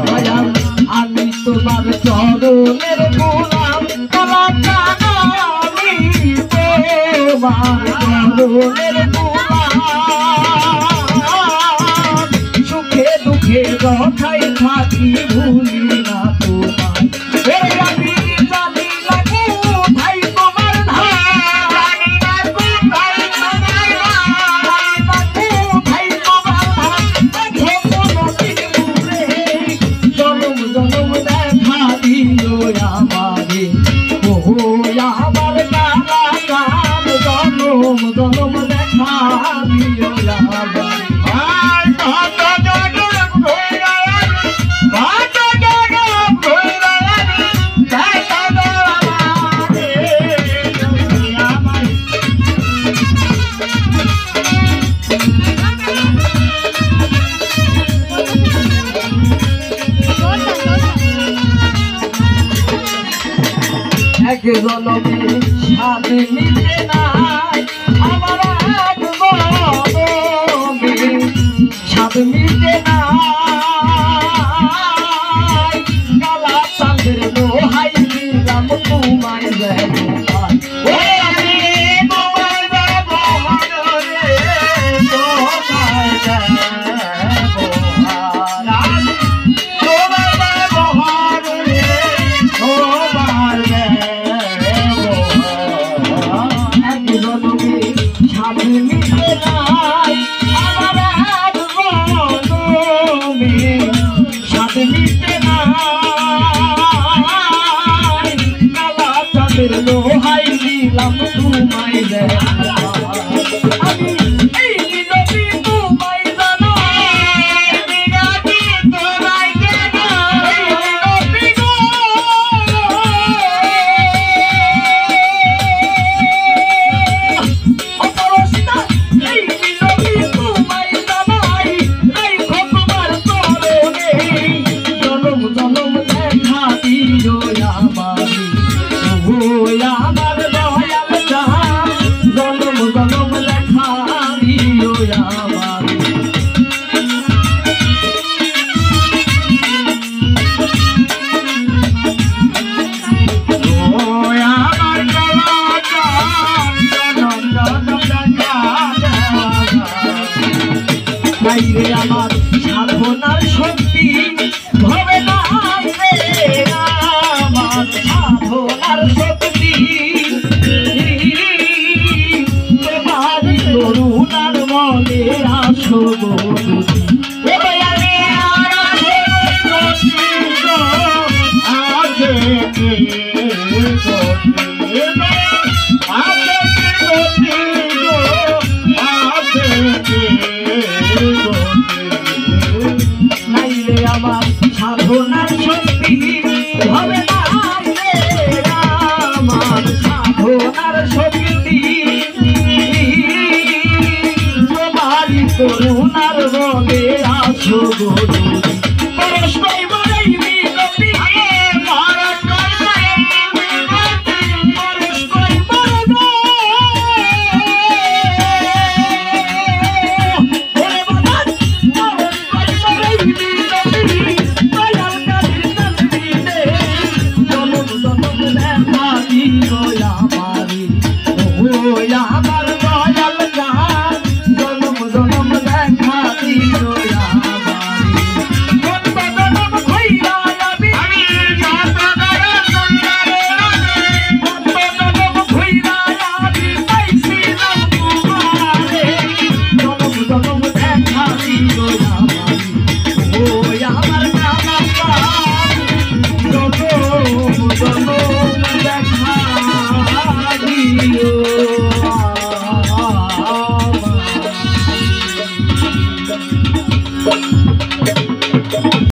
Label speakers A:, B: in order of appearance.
A: দয়াল আমি তোমার চরণের গোলাম কালা কানা আমি তোমার চরণের গোলাম সুখে দুঃখে কথাই থাকি ভুলি না তোমার আমি জানি না কোথায় তোমার ধান কোথায় তোমার কোথায় তোমার ধান জনম জনম দেখা দিও আমারে ও আমার কালা কান জনম জনম দেখা দিও আমারে এক জনমে স্বাদ মিটে নাই আমার এক জনমে স্বাদ মিটে নাই কালা চাঁদের দোহাই দিলাম তোমায় ব্যবহার তোমায় ব্যবহার রে তোমায় লোহাই দিলাম